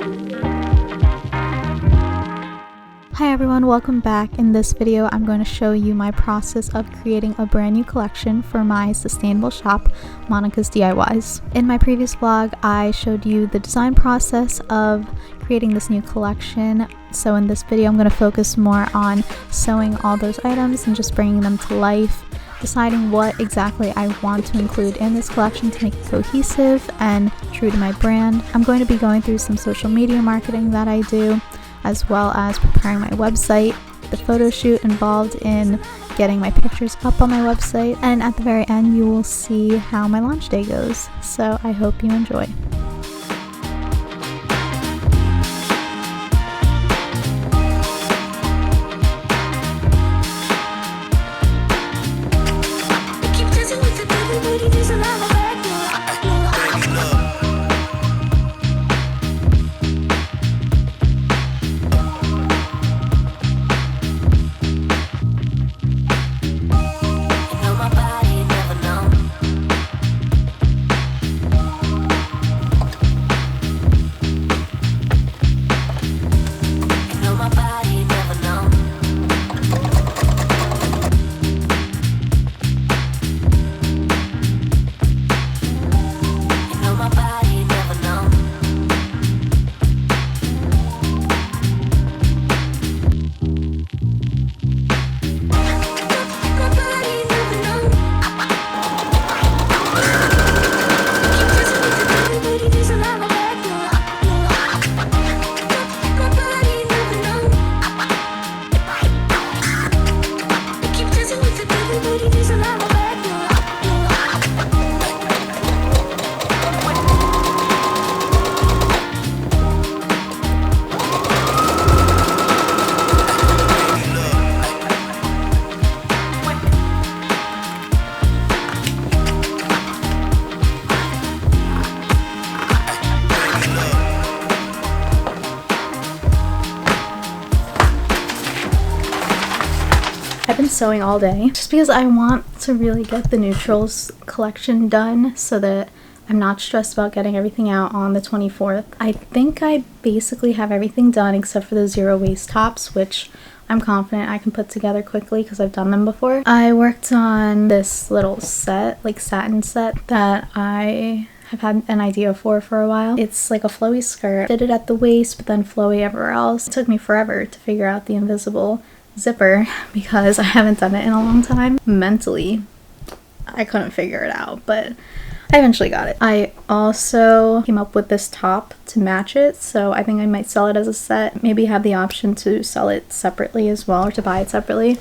Hi everyone, welcome back. In this video, I'm going to show you my process of creating a brand new collection for my sustainable shop, Monica's DIYs. In my previous vlog, I showed you the design process of creating this new collection. So in this video, I'm going to focus more on sewing all those items and just bringing them to life, deciding what exactly I want to include in this collection to make it cohesive and true to my brand. I'm going to be going through some social media marketing that I do, as well as preparing my website, the photo shoot involved in getting my pictures up on my website, and at the very end you will see how my launch day goes. So I hope you enjoy. I've been sewing all day just because I want to really get the neutrals collection done so that I'm not stressed about getting everything out on the 24th. I think I basically have everything done except for the zero waste tops, which I'm confident I can put together quickly because I've done them before. I worked on this little set, like satin set, that I have had an idea for a while. It's like a flowy skirt, fitted at the waist but then flowy everywhere else. It took me forever to figure out the invisible zipper because I haven't done it in a long time. Mentally, I couldn't figure it out, but I eventually got it. I also came up with this top to match it, so I think I might sell it as a set. Maybe have the option to sell it separately as well, or to buy it separately.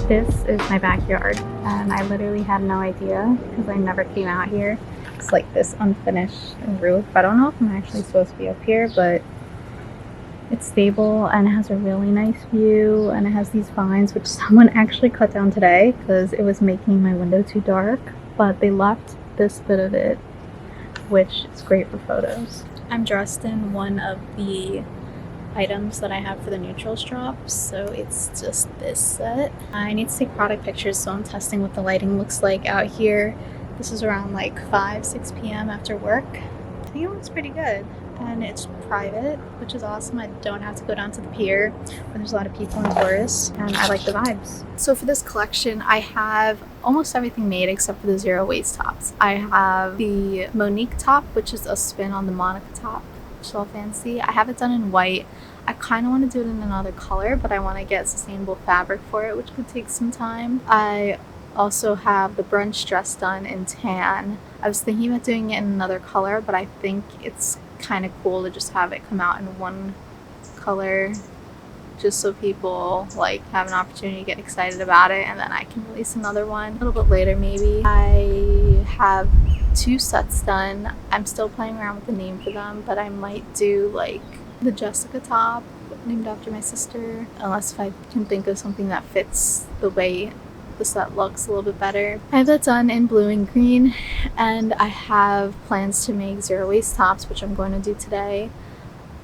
This is my backyard, and I literally had no idea because I never came out here. It's like this unfinished roof. I don't know if I'm actually supposed to be up here, but it's stable and it has a really nice view, and it has these vines which someone actually cut down today because it was making my window too dark, but they left this bit of it, which is great for photos. I'm dressed in one of the items that I have for the neutrals drops, so it's just this set. I need to take product pictures, so I'm testing what the lighting looks like out here. This is around like 5-6 p.m. after work. I think it looks pretty good, and it's private, which is awesome. I don't have to go down to the pier where there's a lot of people and tourists, and I like the vibes. So for this collection, I have almost everything made except for the zero waste tops. I have the Monique top, which is a spin on the Monica top, which is all fancy. I have it done in white. I kind of want to do it in another color, but I want to get sustainable fabric for it, which could take some time. I also have the brunch dress done in tan. I was thinking about doing it in another color, but I think it's kind of cool to just have it come out in one color, just so people like have an opportunity to get excited about it, and then I can release another one a little bit later maybe. I have 2 sets done. I'm still playing around with the name for them, but I might do like the Jessica top named after my sister, unless if I can think of something that fits the way the set looks a little bit better. I have that done in blue and green, and I have plans to make zero waste tops, which I'm going to do today.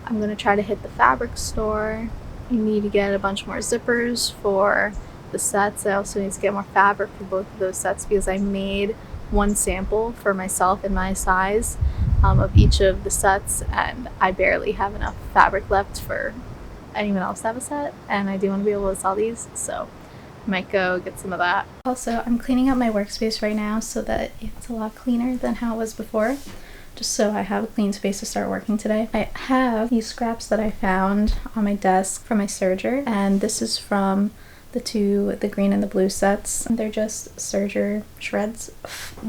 I'm going to try to hit the fabric store. I need to get a bunch more zippers for the sets. I also need to get more fabric for both of those sets because I made one sample for myself in my size of each of the sets, and I barely have enough fabric left for anyone else to have a set, and I do want to be able to sell these, so I might go get some of that. Also, I'm cleaning out my workspace right now so that it's a lot cleaner than how it was before, just so I have a clean space to start working today. I have these scraps that I found on my desk from my serger, and this is from the green and the blue sets. They're just serger shreds.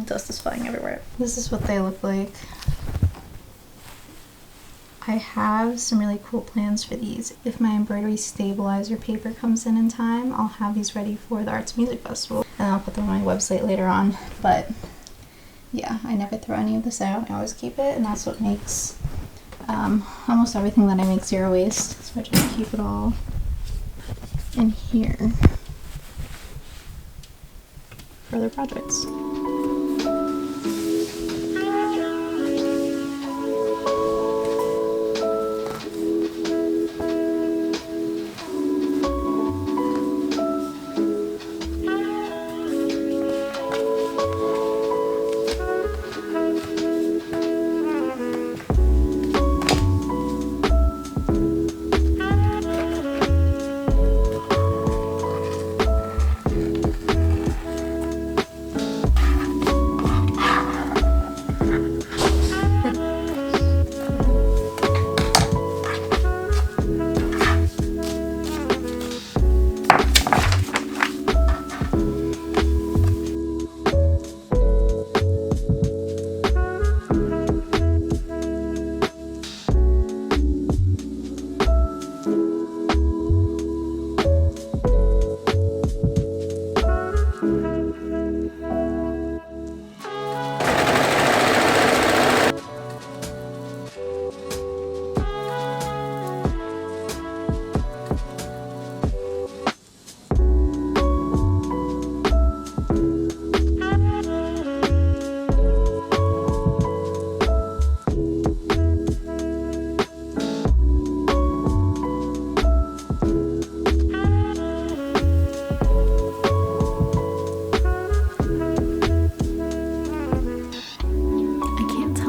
Dust is flying everywhere. This is what they look like. I have some really cool plans for these. If my embroidery stabilizer paper comes in time, I'll have these ready for the Arts Music Festival, and I'll put them on my website later on. But yeah, I never throw any of this out. I always keep it, and that's what makes almost everything that I make zero waste. So I just keep it all in here for other projects.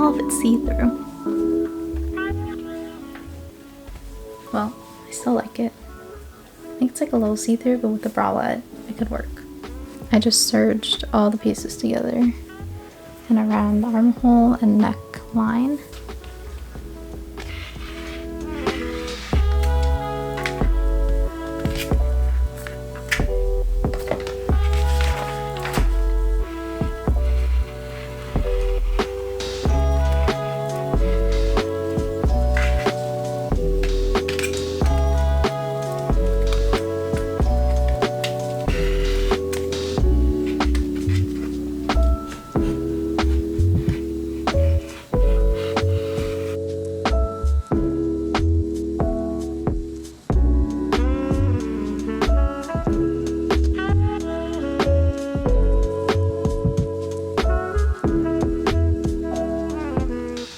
If it's see-through. Well, I still like it. I think it's like a little see-through, but with the bralette, it could work. I just serged all the pieces together and around the armhole and neckline.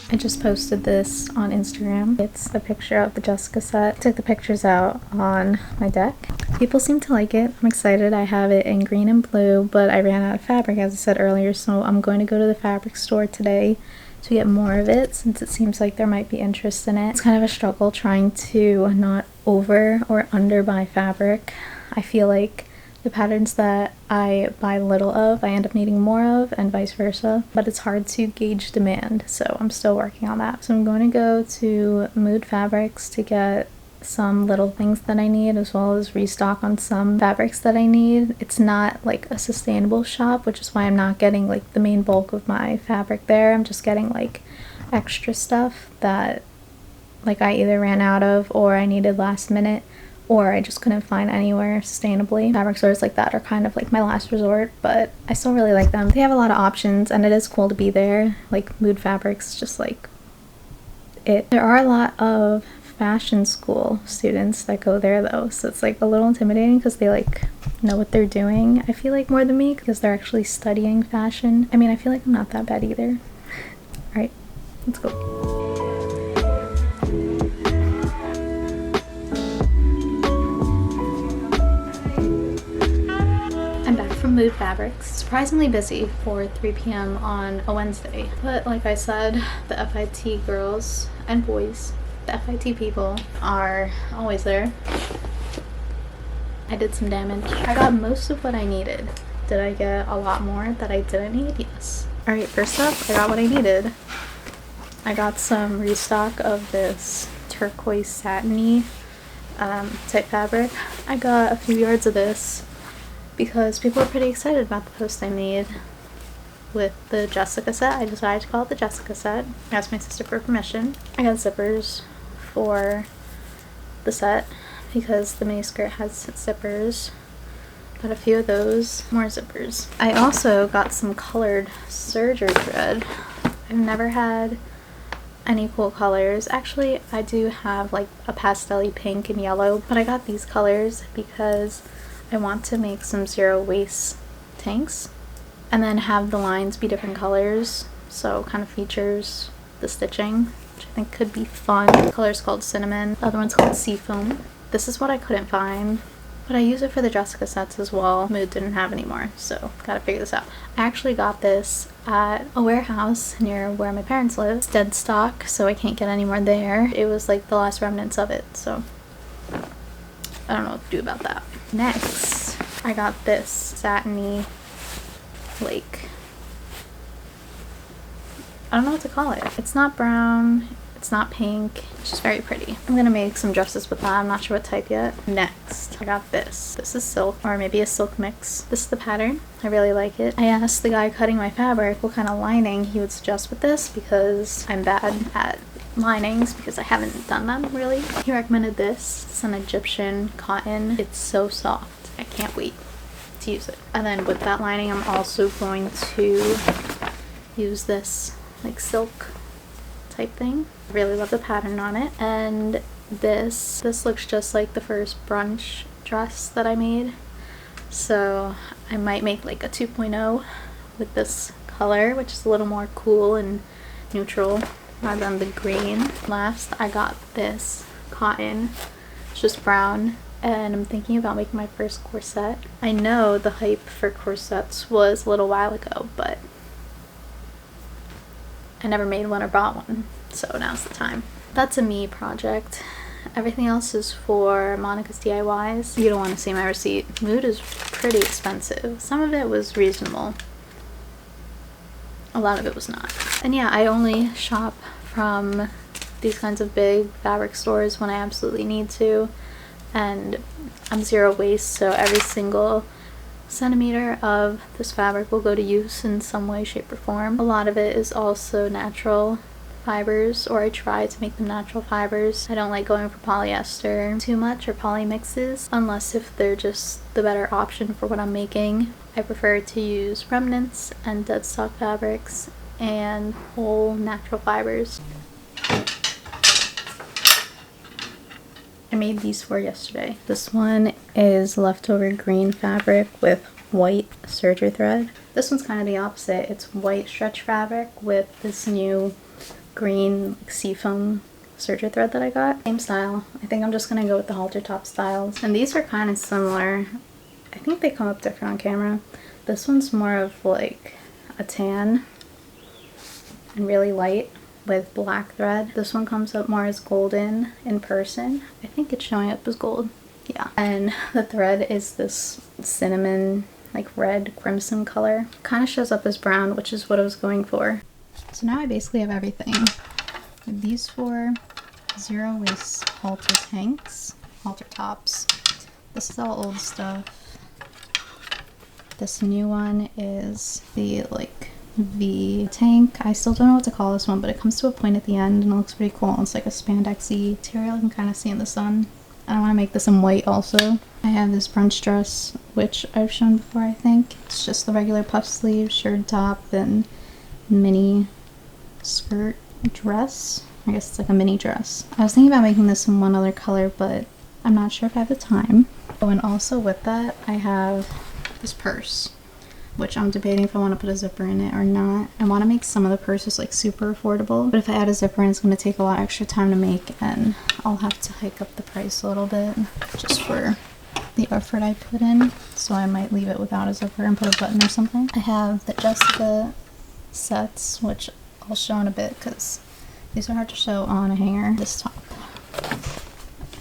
I just posted this on Instagram. It's the picture of the Jessica set. I took the pictures out on my deck. People seem to like it. I'm excited. I have it in green and blue, but I ran out of fabric, as I said earlier, so I'm going to go to the fabric store today to get more of it, since it seems like there might be interest in it. It's kind of a struggle trying to not over or under buy fabric. I feel like the patterns that I buy little of, I end up needing more of, and vice versa. But it's hard to gauge demand, so I'm still working on that. So I'm going to go to Mood Fabrics to get some little things that I need, as well as restock on some fabrics that I need. It's not like a sustainable shop, which is why I'm not getting like the main bulk of my fabric there. I'm just getting like extra stuff that like I either ran out of or I needed last minute, or I just couldn't find anywhere sustainably. Fabric stores like that are kind of like my last resort, but I still really like them. They have a lot of options and it is cool to be there. Like Mood Fabrics, just like it. There are a lot of fashion school students that go there though, so it's like a little intimidating because they like know what they're doing, I feel like, more than me, because they're actually studying fashion. I mean, I feel like I'm not that bad either. All right, let's go. I'm back from Mood Fabrics. Surprisingly busy for 3 p.m. on a Wednesday, but like I said, the FIT girls and boys, the FIT people, are always there. I did some damage. I got most of what I needed. Did I get a lot more that I didn't need? Yes. Alright, first up, I got what I needed. I got some restock of this turquoise satiny type fabric. I got a few yards of this because people were pretty excited about the post I made with the Jessica set. I decided to call it the Jessica set. I asked my sister for permission. I got zippers for the set because the miniskirt has zippers. Got a few of those, more zippers. I also got some colored serger thread. I've never had any cool colors. Actually, I do have like a pastel-y pink and yellow, but I got these colors because I want to make some zero waste tanks and then have the lines be different colors, so kind of features the stitching, which I think could be fun. The color's called Cinnamon, the other one's called Seafoam. This is what I couldn't find, but I use it for the Jessica sets as well. Mood didn't have any more, so gotta figure this out. I actually got this at a warehouse near where my parents live. It's dead stock, so I can't get any more there. It was like the last remnants of it, so I don't know what to do about that. Next, I got this satiny, like, I don't know what to call it. It's not brown, it's not pink, it's just very pretty. I'm gonna make some dresses with that. I'm not sure what type yet. Next, I got this. This is silk, or maybe a silk mix. This is the pattern. I really like it. I asked the guy cutting my fabric what kind of lining he would suggest with this because I'm bad at linings because I haven't done them really. He recommended this. It's an Egyptian cotton. It's so soft. I can't wait to use it. And then with that lining, I'm also going to use this like silk type thing. I really love the pattern on it. And this looks just like the first brunch dress that I made, so I might make like a 2.0 with this color, which is a little more cool and neutral rather than the green. Last, I got this cotton. It's just brown, and I'm thinking about making my first corset. I know the hype for corsets was a little while ago, but I never made one or bought one, so now's the time. That's a me project. Everything else is for Monica's DIYs. You don't want to see my receipt. Mood is pretty expensive. Some of it was reasonable. A lot of it was not. And yeah, I only shop from these kinds of big fabric stores when I absolutely need to. And I'm zero waste, so every single centimeter of this fabric will go to use in some way, shape, or form. A lot of it is also natural fibers, or I try to make them natural fibers. I don't like going for polyester too much or poly mixes unless if they're just the better option for what I'm making. I prefer to use remnants and dead stock fabrics and whole natural fibers. I made these 4 yesterday. This one is leftover green fabric with white serger thread. This one's kind of the opposite. It's white stretch fabric with this new green seafoam serger thread that I got. Same style. I think I'm just gonna go with the halter top styles. And these are kind of similar. I think they come up different on camera. This one's more of like a tan and really light with black thread. This one comes up more as golden in person. I think it's showing up as gold. Yeah. And the thread is this cinnamon, like red crimson color. Kind of shows up as brown, which is what I was going for. So now I basically have everything. With these 4 zero waste halter tanks, halter tops. This is all old stuff. This new one is the like V tank. I still don't know what to call this one, but it comes to a point at the end and it looks pretty cool. It's like a spandexy material you can kind of see in the sun. I want to make this in white also. I have this brunch dress, which I've shown before, I think. It's just the regular puff sleeve, shirt top, and mini skirt dress. I guess it's like a mini dress. I was thinking about making this in one other color, but I'm not sure if I have the time. Oh, and also with that, I have this purse, which I'm debating if I want to put a zipper in it or not. I want to make some of the purses like super affordable, but if I add a zipper in, it's going to take a lot extra time to make, and I'll have to hike up the price a little bit just for the effort I put in. So I might leave it without a zipper and put a button or something. I have the Jessica sets, which I'll show in a bit because these are hard to show on a hanger. This top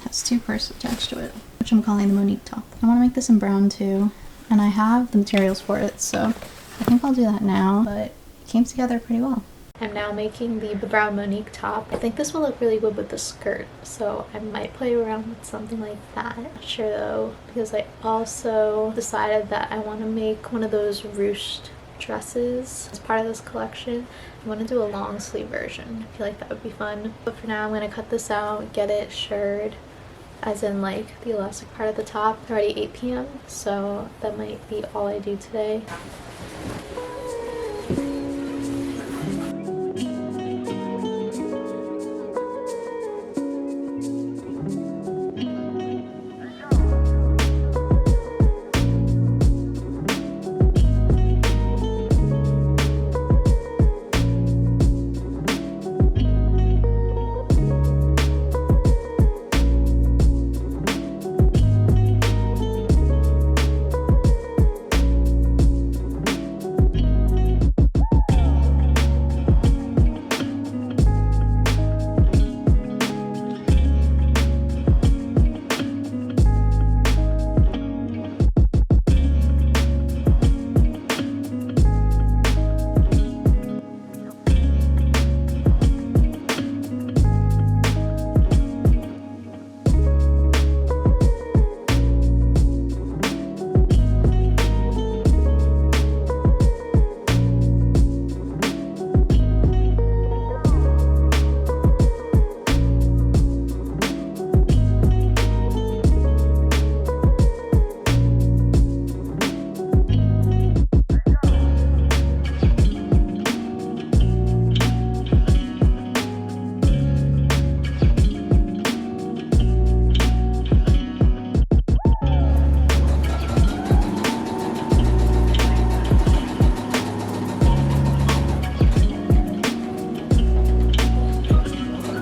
has two purses attached to it, which I'm calling the Monique top. I want to make this in brown too, and I have the materials for it, so I think I'll do that now, but it came together pretty well. I'm now making the brown Monique top. I think this will look really good with the skirt, so I might play around with something like that. Not sure though, because I also decided that I want to make one of those ruched dresses as part of this collection. I want to do a long sleeve version. I feel like that would be fun. But for now, I'm going to cut this out, get it shirred, as in like the elastic part of the top. It's already 8 p.m. so that might be all I do today.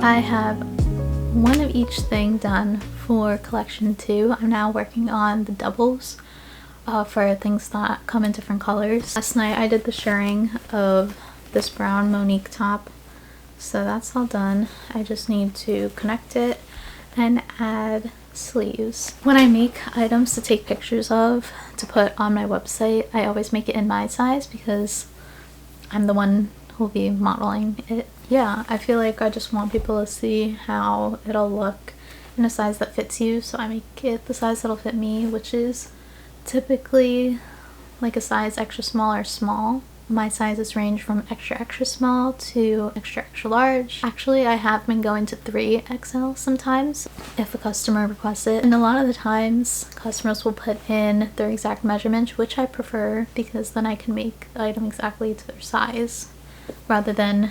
I have one of each thing done for collection 2. I'm now working on the doubles for things that come in different colors. Last night I did the shirring of this brown Monique top, so that's all done. I just need to connect it and add sleeves. When I make items to take pictures of to put on my website, I always make it in my size because I'm the one who will be modeling it. Yeah, I feel like I just want people to see how it'll look in a size that fits you, so I make it the size that'll fit me, which is typically like a size extra small or small. My sizes range from extra extra small to extra extra large. Actually, I have been going to 3XL sometimes if a customer requests it, and a lot of the times customers will put in their exact measurements, which I prefer because then I can make the item exactly to their size rather than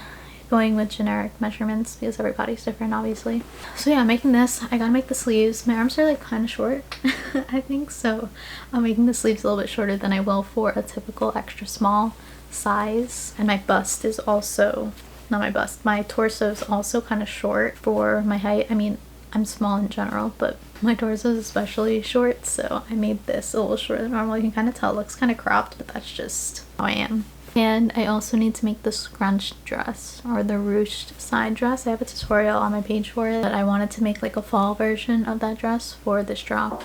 going with generic measurements because everybody's different, obviously. So yeah, I'm making this. I gotta make the sleeves. My arms are like kind of short I think, so I'm making the sleeves a little bit shorter than I will for a typical extra small size. And my bust is also, not my bust, my torso is also kind of short for my height. I mean, I'm small in general, but my torso is especially short, so I made this a little shorter than normal. You can kind of tell it looks kind of cropped, but that's just how I am. And I also need to make the scrunched dress, or the ruched side dress. I have a tutorial on my page for it, but I wanted to make like a fall version of that dress for this drop.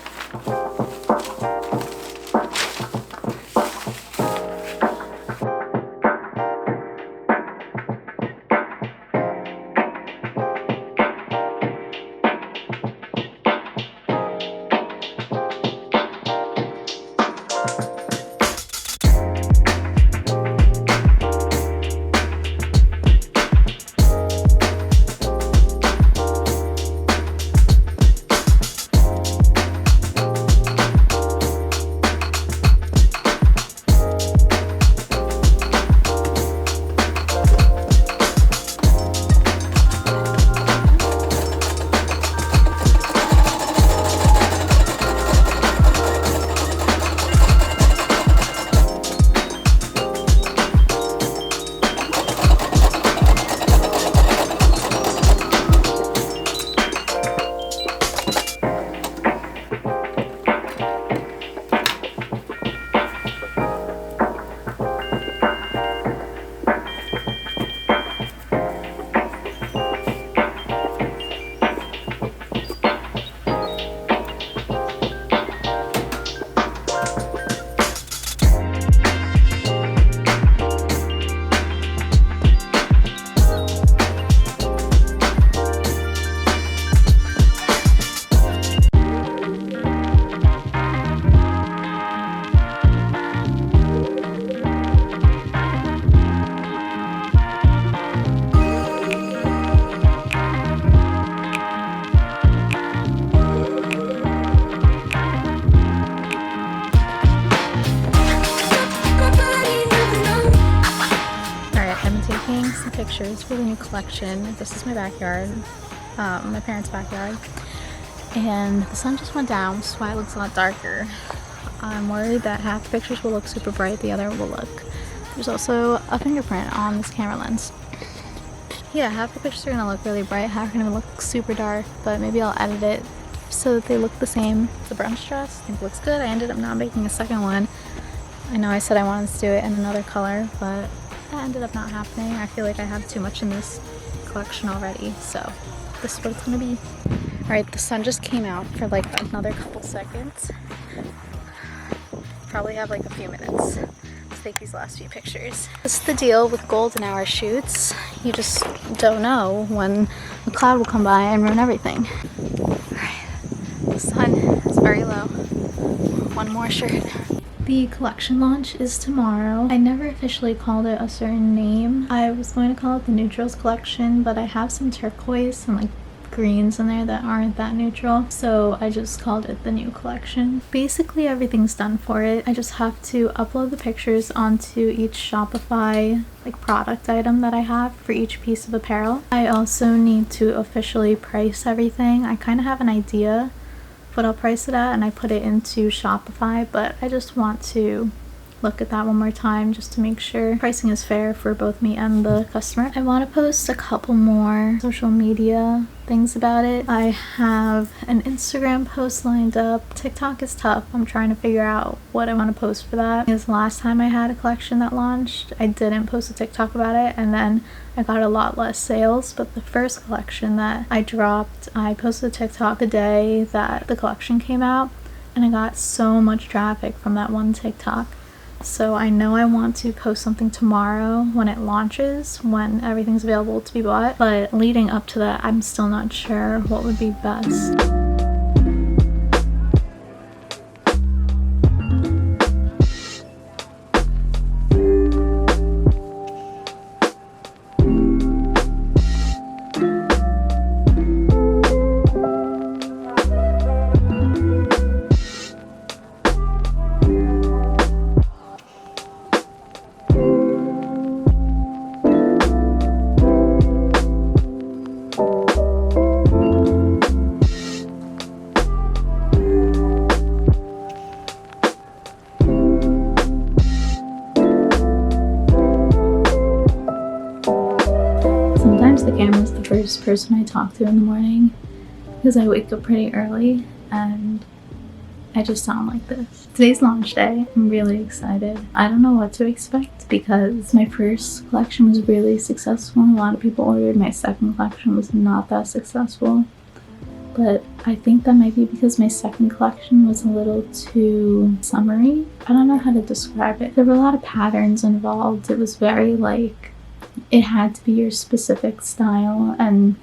new collection. This is my backyard, my parents' backyard, and the sun just went down, so why it looks a lot darker. I'm worried that half the pictures will look super bright, the other will look. There's also a fingerprint on this camera lens. Yeah, half the pictures are gonna look really bright, half are gonna look super dark, but maybe I'll edit it so that they look the same. The brunch dress, I think looks good. I ended up not making a second one. I know I said I wanted to do it in another color, but that ended up not happening. I feel like I have too much in this collection already, so this is what it's gonna be. Alright, the sun just came out for like another couple seconds. Probably have like a few minutes to take these last few pictures. This is the deal with golden hour shoots. You just don't know when a cloud will come by and ruin everything. Alright, the sun is very low. One more shirt. The collection launch is tomorrow. I never officially called it a certain name. I was going to call it the Neutrals collection, but I have some turquoise and like greens in there that aren't that neutral, so I just called it the new collection. Basically everything's done for it. I just have to upload the pictures onto each Shopify like product item that I have for each piece of apparel. I also need to officially price everything. I kind of have an idea what I'll price it at and I put it into Shopify, but I just want to look at that one more time just to make sure pricing is fair for both me and the customer. I want to post a couple more social media things about it. I have an Instagram post lined up. TikTok is tough. I'm trying to figure out what I want to post for that. Because last time I had a collection that launched, I didn't post a TikTok about it and then I got a lot less sales. But the first collection that I dropped, I posted a TikTok the day that the collection came out and I got so much traffic from that one TikTok. So I know I want to post something tomorrow when it launches, when everything's available to be bought, but leading up to that, I'm still not sure what would be best. Sometimes the camera's the first person I talk to in the morning because I wake up pretty early and I just sound like this. Today's launch day. I'm really excited. I don't know what to expect because my first collection was really successful and a lot of people ordered. My second collection was not that successful, but I think that might be because my second collection was a little too summery. I don't know how to describe it. There were a lot of patterns involved. It was very like, it had to be your specific style and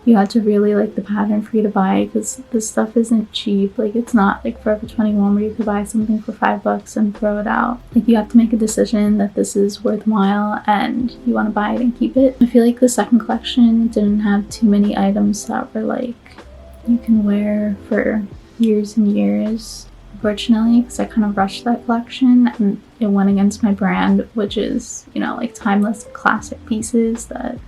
you had to really like the pattern for you to buy because this stuff isn't cheap. Like it's not like Forever 21 where you could buy something for $5 and throw it out. Like you have to make a decision that this is worthwhile and you want to buy it and keep it. I feel like the second collection didn't have too many items that were like you can wear for years and years. Unfortunately, because I kind of rushed that collection and it went against my brand, which is, you know, like timeless classic pieces that, you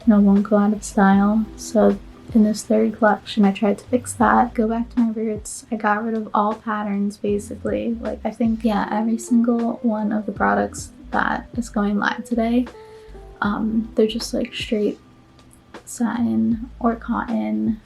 know, won't go out of style. So in this third collection, I tried to fix that, go back to my roots. I got rid of all patterns basically. Like I think, yeah, every single one of the products that is going live today, they're just like straight satin or cotton,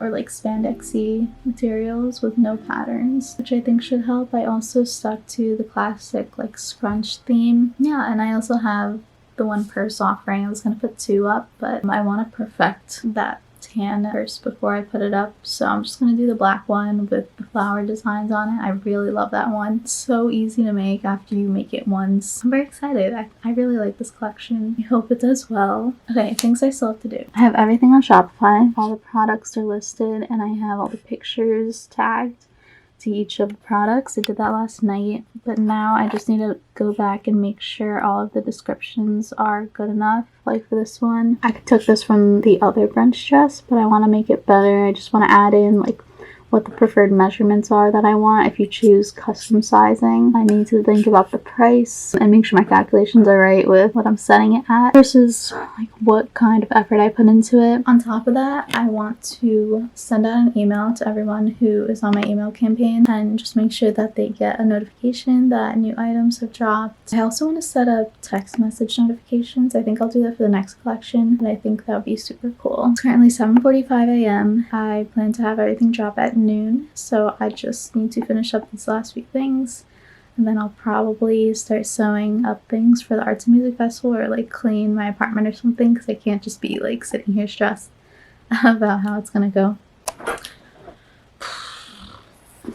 or like spandexy materials with no patterns, which I think should help. I also stuck to the classic like scrunch theme. Yeah, and I also have the one purse offering. I was gonna put two up, but I want to perfect that tan first before I put it up. So I'm just gonna do the black one with the flower designs on it. I really love that one. It's so easy to make after you make it once. I'm very excited. I really like this collection. I hope it does well. Okay, things I still have to do. I have everything on Shopify. All the products are listed and I have all the pictures tagged to each of the products. I did that last night, but now I just need to go back and make sure all of the descriptions are good enough. Like for this one, I took this from the other brunch dress, but I want to make it better. I just want to add in like what the preferred measurements are that I want. If you choose custom sizing, I need to think about the price and make sure my calculations are right with what I'm setting it at versus like what kind of effort I put into it. On top of that, I want to send out an email to everyone who is on my email campaign and just make sure that they get a notification that new items have dropped. I also want to set up text message notifications. I think I'll do that for the next collection, and I think that would be super cool. It's currently 7:45 a.m. I plan to have everything drop at noon, so I just need to finish up these last few things, and then I'll probably start sewing up things for the Arts and Music Festival, or like clean my apartment or something, because I can't just be like sitting here stressed about how it's gonna go.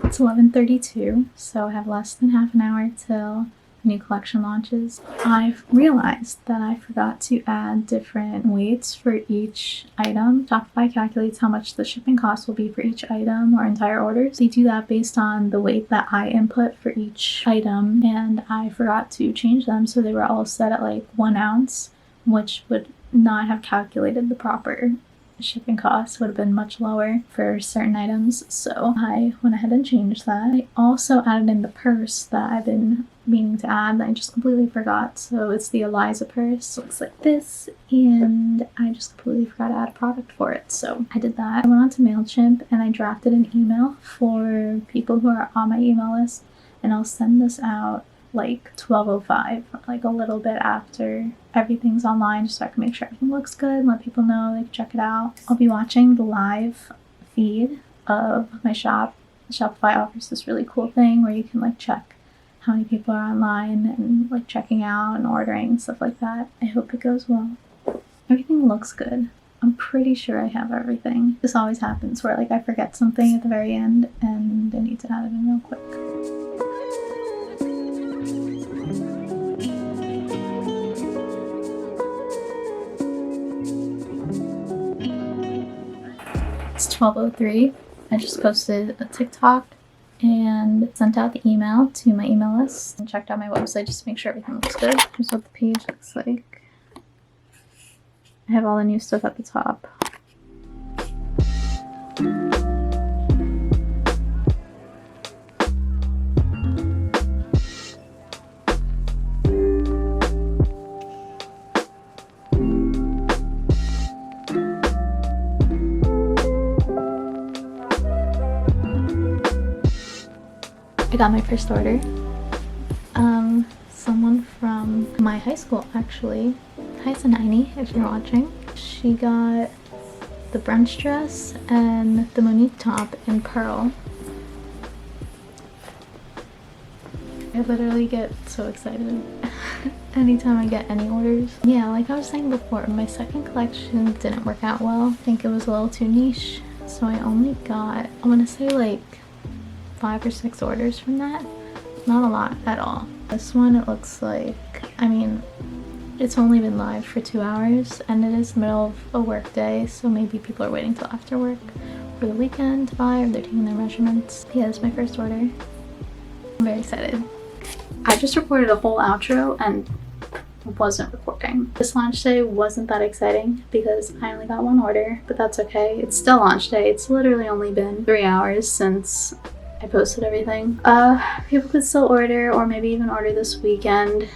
It's 11:32, so I have less than half an hour till the new collection launches. I've realized that I forgot to add different weights for each item. Shopify calculates how much the shipping cost will be for each item or entire orders. They do that based on the weight that I input for each item, and I forgot to change them, so they were all set at like 1 ounce, which would not have calculated the proper shipping costs. Would have been much lower for certain items, so I went ahead and changed that. I also added in the purse that I've been meaning to add that I just completely forgot. So it's the Eliza purse. It looks like this, and I just completely forgot to add a product for it, so I did that. I went on to MailChimp and I drafted an email for people who are on my email list, and I'll send this out like 12:05, like a little bit after everything's online, just so I can make sure everything looks good and let people know they can check it out. I'll be watching the live feed of my shop. Shopify offers this really cool thing where you can like check how many people are online and like checking out and ordering and stuff like that. I hope it goes well. Everything looks good. I'm pretty sure I have everything. This always happens where like I forget something at the very end and I need to add it in real quick. It's 12:03. I just posted a TikTok and sent out the email to my email list and checked out my website just to make sure everything looks good. Here's what the page looks like. I have all the new stuff at the top. I got my first order. Someone from my high school, actually. Hi, Sanini, if you're watching. She got the brunch dress and the Monique top in pearl. I literally get so excited anytime I get any orders. Yeah, like I was saying before, my second collection didn't work out well. I think it was a little too niche, so I only got, I want to say like 5 or 6 orders from that. Not a lot at all. This one, it looks like, I mean, it's only been live for 2 hours and it is the middle of a work day, so maybe people are waiting till after work for the weekend to buy, or they're taking their measurements. Yeah, it's my first order. I'm very excited. I just recorded a whole outro and wasn't recording. This launch day wasn't that exciting because I only got 1 order, but that's okay. It's still launch day. It's literally only been 3 hours since I posted everything. People could still order, or maybe even order this weekend.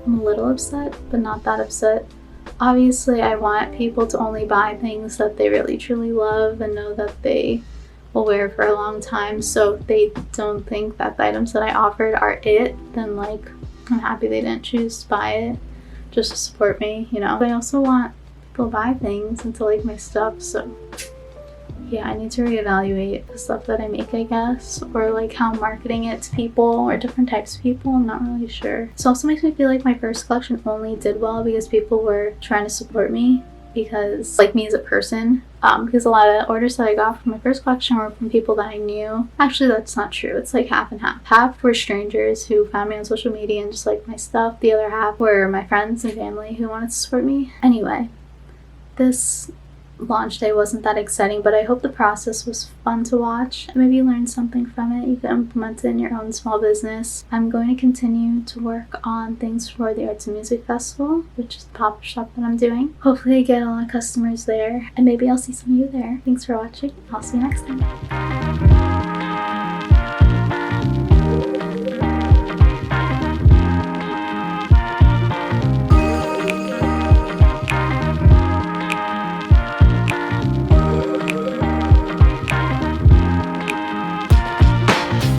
I'm a little upset, but not that upset. Obviously, I want people to only buy things that they really truly love and know that they will wear for a long time, so if they don't think that the items that I offered are it, then like, I'm happy they didn't choose to buy it just to support me, you know. But I also want people to buy things and to like my stuff, so yeah, I need to reevaluate the stuff that I make, I guess, or like how I'm marketing it to people or different types of people. I'm not really sure. This also makes me feel like my first collection only did well because people were trying to support me, because like me as a person, because a lot of orders that I got from my first collection were from people that I knew. Actually, that's not true. It's like half and half. Half were strangers who found me on social media and just liked my stuff. The other half were my friends and family who wanted to support me. Anyway, this launch day wasn't that exciting, but I hope the process was fun to watch and maybe you learned something from it. You can implement it in your own small business. I'm going to continue to work on things for the Arts and Music Festival, which is the pop-up shop that I'm doing. Hopefully I get a lot of customers there, and maybe I'll see some of you there. Thanks for watching. I'll see you next time.